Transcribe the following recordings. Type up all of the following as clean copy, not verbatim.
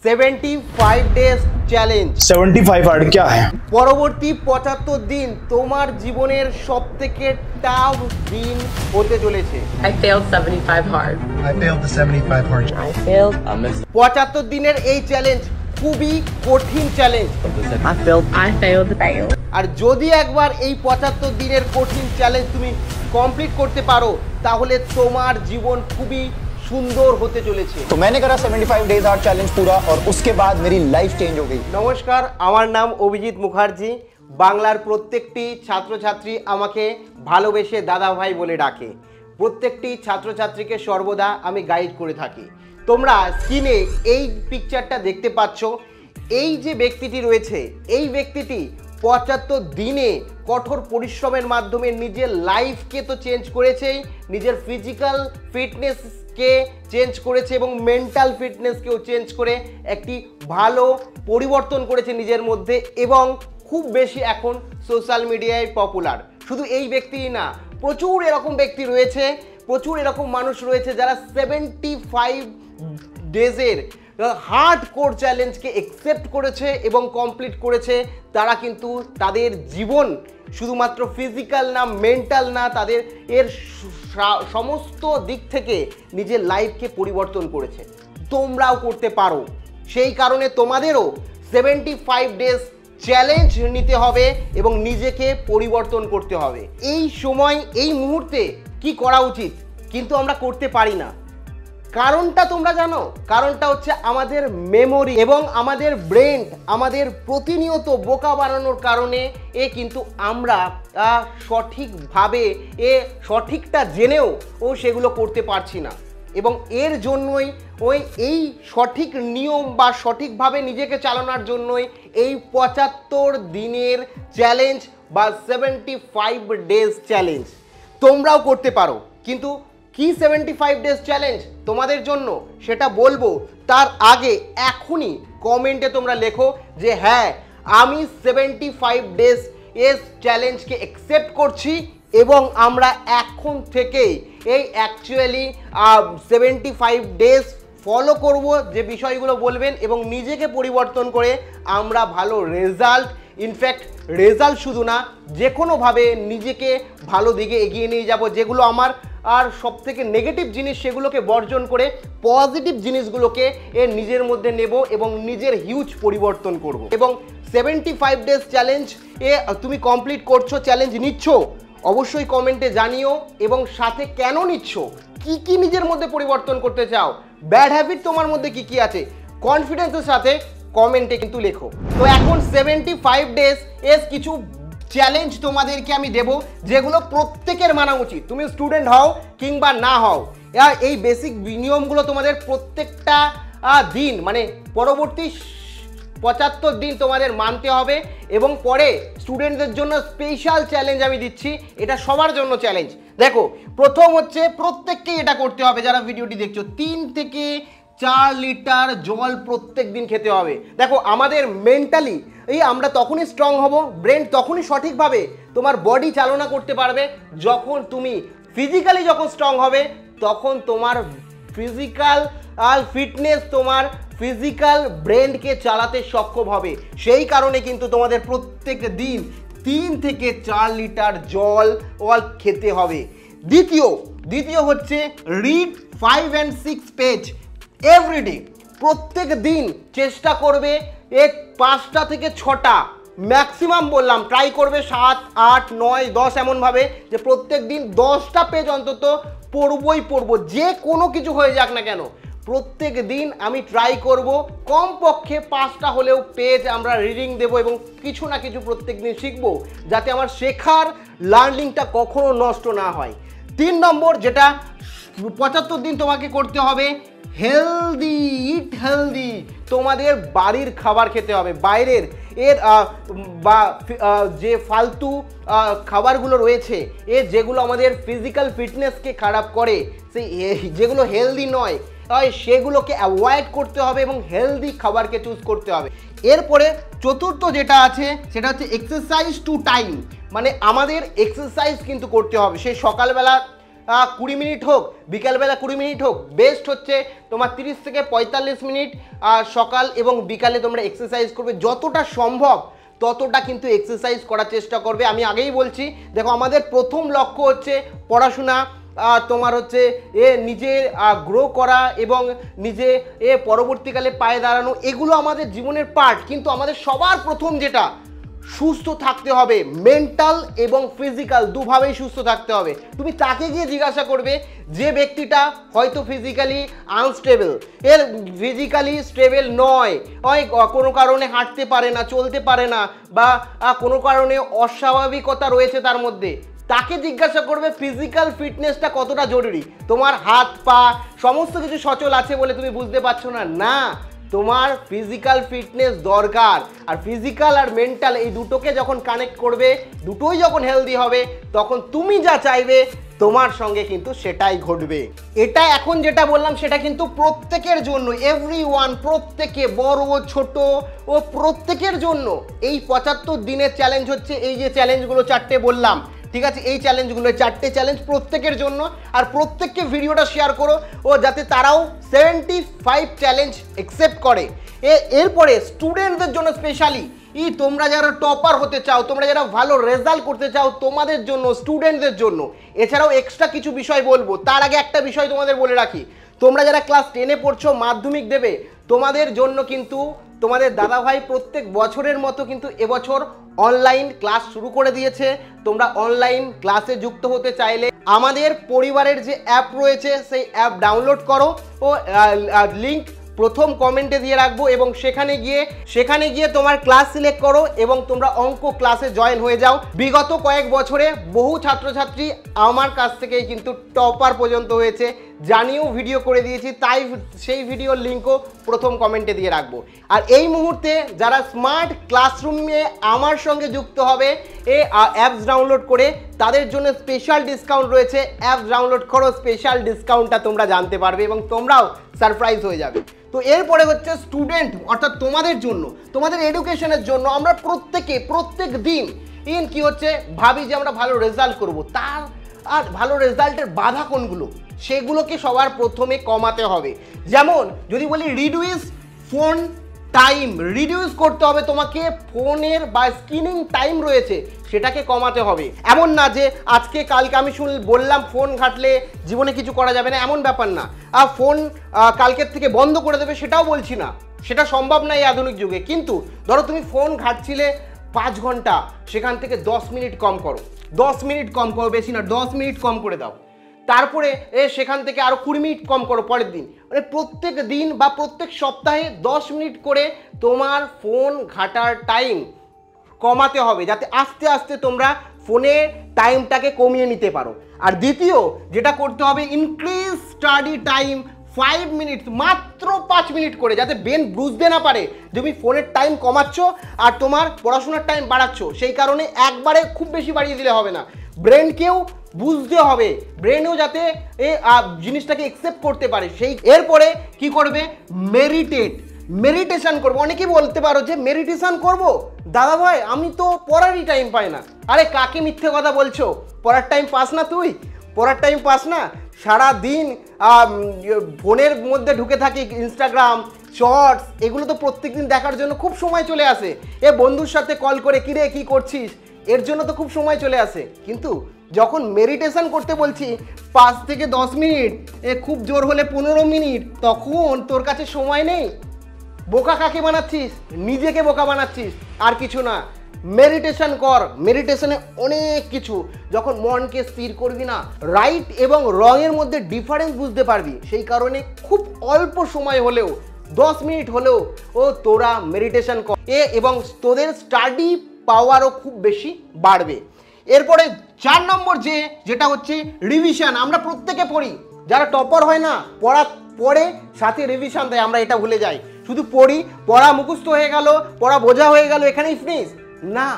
75 days challenge. 75 hard क्या है? পরবর্তী 75 দিন তোমার জীবনের সবথেকে টাফ দিন হতে চলেছে। I failed 75 hard. I failed the 75 hard. I failed. 75 দিনের এই চ্যালেঞ্জ খুবই কঠিন চ্যালেঞ্জ। I failed. আর যদি একবার এই 75 দিনের কঠিন চ্যালেঞ্জ তুমি কমপ্লিট করতে পারো তাহলে তোমার জীবন খুবই সুন্দর হতে চলেছে। तो मैंने करा 75 डेज हार्ड चैलेंज पूरा और उसके बाद मेरी लाइफ चेंज हो गई। নমস্কার, আমার নাম অভিজিৎ মুখার্জি। বাংলার প্রত্যেকটি ছাত্রছাত্রী আমাকে ভালোবেসে দাদা ভাই বলে ডাকে। প্রত্যেকটি ছাত্রছাত্রীকে সর্বদা আমি গাইড করে থাকি। তোমরা স্ক্রিনে এই পিকচারটা দেখতে পাচ্ছ। এই যে ব্যক্তিটি রয়েছে, এই ব্যক্তিটি 75 দিনে কঠোর পরিশ্রমের মাধ্যমে নিজের লাইফকে তো চেঞ্জ করেছেই, নিজের ফিজিক্যাল ফিটনেসকে চেঞ্জ করেছে এবং মেন্টাল ফিটনেসকেও চেঞ্জ করে একটি ভালো পরিবর্তন করেছে নিজের মধ্যে এবং খুব বেশি এখন সোশ্যাল মিডিয়ায় পপুলার। শুধু এই ব্যক্তিই না, প্রচুর এরকম ব্যক্তি রয়েছে, প্রচুর এরকম মানুষ রয়েছে যারা 75 ডেজের হার্ড কোর চ্যালেঞ্জকে অ্যাকসেপ্ট করেছে এবং কমপ্লিট করেছে। তারা কিন্তু তাদের জীবন শুধুমাত্র ফিজিক্যাল না, মেন্টাল না, তাদের এর সমস্ত দিক থেকে নিজের লাইফকে পরিবর্তন করেছে। তোমরাও করতে পারো। সেই কারণে তোমাদেরও 75 ডেজ চ্যালেঞ্জ নিতে হবে এবং নিজেকে পরিবর্তন করতে হবে। এই সময় এই মুহূর্তে কি করা উচিত কিন্তু আমরা করতে পারি না। কারণটা তোমরা জানো? কারণটা হচ্ছে আমাদের মেমোরি এবং আমাদের ব্রেন আমাদের প্রতিনিয়ত বোকা বানানোর কারণে কিন্তু আমরা সঠিকভাবে সঠিকটা জেনেও সেগুলো করতে পারছি না এবং এর জন্যই এই সঠিক নিয়ম বা সঠিকভাবে নিজেকে চালানোর জন্যই এই 75 দিনের চ্যালেঞ্জ বা 75 ডেজ চ্যালেঞ্জ তোমরাও করতে পারো। কিন্তু কি 75 ডেজ চ্যালেঞ্জ তোমাদের জন্য সেটা বলবো, তার আগে এখনই কমেন্টে তোমরা লেখো যে হ্যাঁ আমি 75 ডেজ চ্যালেঞ্জকে অ্যাকসেপ্ট করছি এবং আমরা এখন থেকেই এই অ্যাকচুয়ালি 75 ডেজ ফলো করব যে বিষয়গুলো বলবেন এবং নিজেকে পরিবর্তন করে আমরা ভালো রেজাল্ট, ইনফ্যাক্ট রেজাল্ট শুধু না, যে কোনোভাবে নিজেকে ভালো দিকে এগিয়ে নিয়ে যাব। যেগুলো আমার আর সব থেকে নেগেটিভ জিনিস সেগুলোকে বর্জন করে পজিটিভ জিনিসগুলোকে নিজের মধ্যে নেব এবং নিজের হিউজ পরিবর্তন করব। এবং 75 ডেজ চ্যালেঞ্জ তুমি কমপ্লিট করছো, চ্যালেঞ্জ নিচ্ছ, অবশ্যই কমেন্টে জানিও এবং সাথে কেন নিচ্ছ, কি কি নিজের মধ্যে পরিবর্তন করতে চাও, ব্যাড হ্যাবিট তোমার মধ্যে কি কি আছে, কনফিডেন্সের সাথে কমেন্টে কিন্তু লেখো। তো এখন 75 ডেজ কিছু চ্যালেঞ্জ তোমাদেরকে আমি দেব যেগুলো প্রত্যেকের মানা উচিত, তুমি স্টুডেন্ট হও কিংবা না হও। এই বেসিক নিয়মগুলো তোমাদের প্রত্যেকটা দিন মানে পরবর্তী 75 দিন তোমাদের মানতে হবে এবং পরে স্টুডেন্টদের জন্য স্পেশাল চ্যালেঞ্জ আমি দিচ্ছি, এটা সবার জন্য চ্যালেঞ্জ। দেখো, প্রথম হচ্ছে প্রত্যেককেই এটা করতে হবে যারা ভিডিওটি দেখছো, 3 থেকে 4 লিটার জল প্রত্যেক দিন খেতে হবে। দেখো, আমাদের মেন্টালি আমরা তখনই স্ট্রং হব, ব্রেন তখনই সঠিকভাবে তোমার বডি চালনা করতে পারবে যখন তুমি ফিজিক্যালি যখন স্ট্রং হবে তখন তোমার ফিজিক্যাল ফিটনেস তোমার ফিজিক্যাল ব্রেনকে চালাতে সক্ষম হবে। সেই কারণে কিন্তু তোমাদের প্রত্যেক দিন 3 থেকে 4 লিটার জল খেতে হবে। দ্বিতীয় হচ্ছে রিড 5 and 6 পেজ এভরিডে। প্রত্যেক দিন চেষ্টা করবে 5টা থেকে 6টা ম্যাক্সিমাম বললাম, ট্রাই করবে 7, 8, 9, 10 এমনভাবে যে প্রত্যেক দিন 10টা পেজ অন্তত পড়বো, যে কোনো কিছু হয়ে যাক না কেন প্রত্যেক দিন আমি ট্রাই করব কমপক্ষে 5টা হলেও পেজ আমরা রিডিং দেবো এবং কিছু না কিছু প্রত্যেক দিন শিখবো যাতে আমার শেখার লার্নিংটা কখনো নষ্ট না হয়। 3 নম্বর যেটা 75 দিন তোমাকে করতে হবে, হেলদি, ইট হেলদি। তোমাদের বাড়ির খাবার খেতে হবে, বাইরের বা যে ফালতু খাবারগুলো রয়েছে যেগুলো আমাদের ফিজিক্যাল ফিটনেসকে খারাপ করে, সেই যেগুলো হেলদি নয় সেগুলোকে অ্যাভয়েড করতে হবে এবং হেলদি খাবারকে চুজ করতে হবে। এরপরে চতুর্থ যেটা আছে সেটা হচ্ছে এক্সারসাইজ টু টাইম, মানে আমাদের এক্সারসাইজ কিন্তু করতে হবে। সেই সকালবেলা 20 মিনিট হোক, বিকালবেলা 20 মিনিট হোক, বেস্ট হচ্ছে তোমার 30 থেকে 45 মিনিট সকাল এবং বিকালে তোমরা এক্সারসাইজ করবে। যতটা সম্ভব ততটা কিন্তু এক্সারসাইজ করার চেষ্টা করবে। আমি আগেই বলছি, দেখো আমাদের প্রথম লক্ষ্য হচ্ছে পড়াশোনা, তোমার হচ্ছে নিজে গ্রো করা এবং নিজে পরবর্তীকালে পায়ে দাঁড়ানো, এগুলো আমাদের জীবনের পার্ট। কিন্তু আমাদের সবার প্রথম যেটা, সুস্থ থাকতে হবে, মেন্টাল এবং ফিজিক্যাল দুভাবেই সুস্থ থাকতে হবে। তুমি তাকে গিয়ে জিজ্ঞাসা করবে যে ব্যক্তিটা হয়তো ফিজিক্যালি আনস্টেবল, এর ফিজিক্যালি স্টেবল নয়, কোনো কারণে হাঁটতে পারে না, চলতে পারে না, বা কোনো কারণে অস্বাভাবিকতা রয়েছে তার মধ্যে, তাকে জিজ্ঞাসা করবে ফিজিক্যাল ফিটনেসটা কতটা জরুরি। তোমার হাত পা সমস্ত কিছু সচল আছে বলে তুমি বুঝতে পারছো না, না, তোমার ফিজিক্যাল ফিটনেস দরকার। আর ফিজিক্যাল আর মেন্টাল এই দুটোকে যখন কানেক্ট করবে, দুটোই যখন হেলদি হবে, তখন তুমি যা চাইবে তোমার সঙ্গে কিন্তু সেটাই ঘটবে। এটা এখন যেটা বললাম সেটা কিন্তু প্রত্যেকের জন্য, এভরিওয়ান, প্রত্যেকে, বড় ছোট ও প্রত্যেকের জন্য। এই 75 দিনের চ্যালেঞ্জ হচ্ছে এই যে চ্যালেঞ্জগুলো 4টে বললাম, ঠিক আছে, এই চ্যালেঞ্জগুলো 4টে চ্যালেঞ্জ প্রত্যেকের জন্য। আর প্রত্যেককে ভিডিওটা শেয়ার করো ও যাতে তারাও 75 চ্যালেঞ্জ অ্যাকসেপ্ট করে। এরপরে স্টুডেন্টদের জন্য স্পেশালি, তোমরা যারা টপার হতে চাও, তোমরা যারা ভালো রেজাল্ট করতে চাও, তোমাদের জন্য, স্টুডেন্টদের জন্য। এছাড়াও এক্সট্রা কিছু বিষয় বলবো, তার আগে একটা বিষয় তোমাদের বলে রাখি, তোমরা যারা ক্লাস 10-এ পড়ছো, মাধ্যমিক দেবে, তোমাদের জন্য কিন্তু তোমাদের দাদাভাই প্রত্যেক বছরের মতো কিন্তু এবছর অনলাইন ক্লাস শুরু করে দিয়েছে। তোমরা অনলাইন ক্লাসে যুক্ত হতে চাইলে আমাদের পরিবারের যে অ্যাপ রয়েছে সেই অ্যাপ ডাউনলোড করো ও লিঙ্ক প্রথম কমেন্টে দিয়ে রাখবো, এবং সেখানে গিয়ে তোমার ক্লাস সিলেক্ট করো এবং তোমরা অঙ্ক ক্লাসে জয়েন হয়ে যাও। বিগত কয়েক বছরে বহু ছাত্রছাত্রী আমার কাছ থেকেই কিন্তু টপার পর্যন্ত হয়েছে, জানিয়েও ভিডিও করে দিয়েছি, তাই সেই ভিডিওর লিঙ্কও প্রথম কমেন্টে দিয়ে রাখবো। আর এই মুহূর্তে যারা স্মার্ট ক্লাসরুমে আমার সঙ্গে যুক্ত হবে অ্যাপস ডাউনলোড করে, তাদের জন্য স্পেশাল ডিসকাউন্ট রয়েছে। অ্যাপস ডাউনলোড করো, স্পেশাল ডিসকাউন্টটা তোমরা জানতে পারবে এবং তোমরাও সারপ্রাইজ হয়ে যাবে। তো এরপরে হচ্ছে স্টুডেন্ট, অর্থাৎ তোমাদের জন্য, তোমাদের এডুকেশনের জন্য আমরা প্রত্যেক দিন কি হচ্ছে ভাবি যে আমরা ভালো রেজাল্ট করব, তার আর ভালো রেজাল্টের বাধা কোনগুলো, সেগুলোকে সবার প্রথমে কমাতে হবে। যেমন যদি বলি রিডিউস ফোন টাইম, রিডিউস করতে হবে তোমাকে, ফোনের বা স্ক্রিনিং টাইম রয়েছে সেটাকে কমাতে হবে। এমন না যে আজকে কালকে আমি বললাম ফোন ঘাটলে জীবনে কিছু করা যাবে না, এমন ব্যাপার না। আর ফোন কালকের থেকে বন্ধ করে দেবে সেটাও বলছি না, সেটা সম্ভব না এই আধুনিক যুগে। কিন্তু ধরো তুমি ফোন ঘাটছিলে 5 ঘন্টা, সেখান থেকে 10 মিনিট কম করো, 10 মিনিট কম করো, বেশি না, 10 মিনিট কম করে দাও। তারপরে সেখান থেকে আরও 20 মিনিট কম করো পরের দিন। মানে প্রত্যেক দিন বা প্রত্যেক সপ্তাহে 10 মিনিট করে তোমার ফোন ঘাটার টাইম কমাতে হবে, যাতে আস্তে আস্তে তোমরা ফোনের টাইমটাকে কমিয়ে নিতে পারো। আর দ্বিতীয় যেটা করতে হবে, ইনক্রিজ স্টাডি টাইম 5 মিনিট, মাত্র 5 মিনিট করে, যাতে ব্রেন বুঝতে না পারে তুমি ফোনের টাইম কমাচ্ছ আর তোমার পড়াশোনার টাইম বাড়াচ্ছ। সেই কারণে একবারে খুব বেশি বাড়িয়ে দিলে হবে না, ব্রেনকেও বুঝতে হবে, ব্রেনও যাতে জিনিসটাকে অ্যাকসেপ্ট করতে পারে। এরপরে কি করবে, মেডিটেশন করবো। অনেকেই বলতে পারো যে মেডিটেশন করব দাদা ভাই, আমি তো পড়ারই টাইম পাই না। আরে কাকে মিথ্যে কথা বলছো, পড়ার টাইম পাস না, তুই পড়ার টাইম পাস না? সারা দিন ফোনের মধ্যে ঢুকে থাকি, ইনস্টাগ্রাম শর্টস, এগুলো তো প্রত্যেকদিন দেখার জন্য খুব সময় চলে আসে। বন্ধুর সাথে কল করে কিরে কি করছিস, এর জন্য তো খুব সময় চলে আসে। কিন্তু যখন মেডিটেশন করতে বলছি 5 থেকে 10 মিনিট, খুব জোর হলে 15 মিনিট, তখন তোর কাছে সময় নেই। বোকা কাকে বানাচ্ছিস? নিজেকে বোকা বানাচ্ছিস, আর কিছু না। মেডিটেশন কর, মেডিটেশনে অনেক কিছু, যখন মনকে স্থির করবি না, রাইট এবং রঙের মধ্যে ডিফারেন্স বুঝতে পারবি। সেই কারণে খুব অল্প সময় হলেও, 10 মিনিট হলেও তোরা মেডিটেশন কর, এবং তোদের স্টাডি পাওয়ারও খুব বেশি বাড়বে। এরপরে 4 নম্বর যেটা হচ্ছে রিভিশন। আমরা প্রত্যেকে পড়ি, যারা টপার হয় না, পড়ে সাথে রিভিশন দেয়, আমরা এটা ভুলে যাই। শুধু পড়া মুখস্থ হয়ে গেল, পড়া বোঝা হয়ে গেল, এখানেই ফিনিশ না।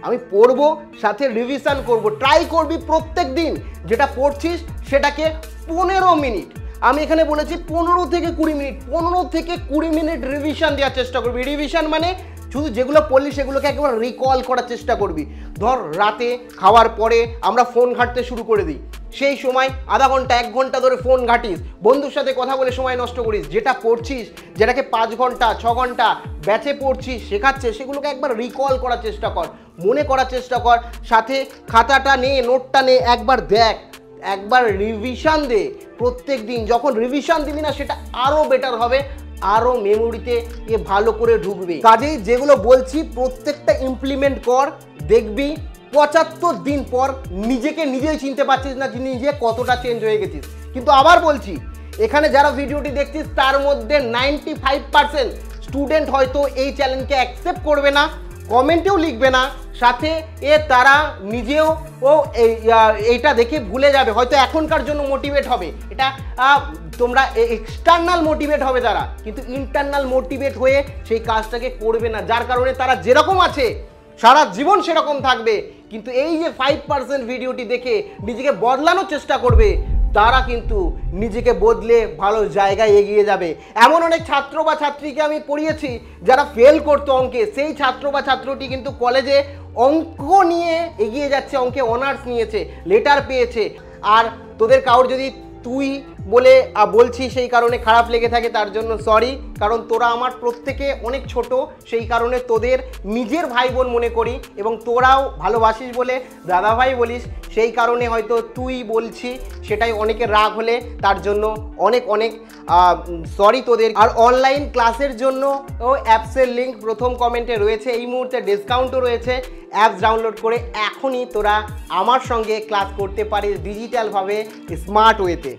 আমি পড়বো, সাথে রিভিশন করব। ট্রাই করবি প্রত্যেক দিন যেটা পড়ছিস সেটাকে 15 মিনিট, আমি এখানে বলেছি 15 থেকে 20 মিনিট, 15 থেকে 20 মিনিট রিভিশন দেওয়ার চেষ্টা করবি। রিভিশন মানে শুধু যেগুলো পড়লি সেগুলোকে একবার রিকল করার চেষ্টা করবি। ধর রাতে খাওয়ার পরে আমরা ফোন ঘাঁটতে শুরু করে দিই, সেই সময় আধা ঘন্টা 1 ঘন্টা ধরে ফোন ঘাঁটিস, বন্ধুর সাথে কথা বলে সময় নষ্ট করিস, যেটা পড়ছিস, যেটাকে 5 ঘন্টা 6 ঘন্টা ব্যাচে পড়ছিস শেখাচ্ছে, সেগুলোকে একবার রিকল করার চেষ্টা কর, মনে করার চেষ্টা কর, সাথে খাতাটা নে, নোটটা নে, একবার দেখ, একবার রিভিশন দে প্রত্যেক দিন। যখন রিভিশন দিবি না সেটা আরও বেটার হবে, আরও মেমোরিতে এ ভালো করে ঢুকবে। কাজেই যেগুলো বলছি প্রত্যেকটা ইমপ্লিমেন্ট কর, দেখবি 75 দিন পর নিজেকে নিজেই চিনতে পারছিস না নিজে কতটা চেঞ্জ হয়ে গেছিস। কিন্তু আবার বলছি, এখানে যারা ভিডিওটি দেখছিস তার মধ্যে 95% স্টুডেন্ট হয়তো এই চ্যালেঞ্জকে অ্যাকসেপ্ট করবে না, কমেন্টেও লিখবে না, সাথে তারা নিজেও এইটা দেখে ভুলে যাবে, হয়তো এখনকার জন্য মোটিভেট হবে, এটা তোমরা এক্সটার্নাল মোটিভেট হবে তারা, কিন্তু ইন্টারনাল মোটিভেট হয়ে সেই কাজটাকে করবে না, যার কারণে তারা যেরকম আছে সারা জীবন সেরকম থাকবে। কিন্তু এই যে 5% ভিডিওটি দেখে নিজেকে বদলানোর চেষ্টা করবে, তারা কিন্তু নিজেকে বদলে ভালো জায়গায় এগিয়ে যাবে। এমন অনেক ছাত্র বা ছাত্রীকে আমি পড়িয়েছি যারা ফেল করতো অঙ্কে, সেই ছাত্র বা ছাত্রটি কিন্তু কলেজে অঙ্ক নিয়ে এগিয়ে যাচ্ছে, অঙ্কে অনার্স নিয়েছে, লেটার পেয়েছে। আর তোদের কারোর যদি তুই বলে বলছি সেই কারণে খারাপ লেগে থাকে, তার জন্য সরি, কারণ তোরা আমার প্রত্যেকে অনেক ছোট, সেই কারণে তোদের নিজের ভাই বোন মনে করি, এবং তোরাও ভালোবাসিস বলে দাদা ভাই বলিস, সেই কারণে হয়তো তুই বলছি, সেটাই অনেকের রাগ হলে তার জন্য অনেক অনেক সরি তোদের। আর অনলাইন ক্লাসের জন্য অ্যাপসের লিঙ্ক প্রথম কমেন্টে রয়েছে, এই মুহূর্তে ডিসকাউন্টও রয়েছে, অ্যাপস ডাউনলোড করে এখনই তোরা আমার সঙ্গে ক্লাস করতে পারিস ডিজিটালভাবে, স্মার্ট ওয়েতে।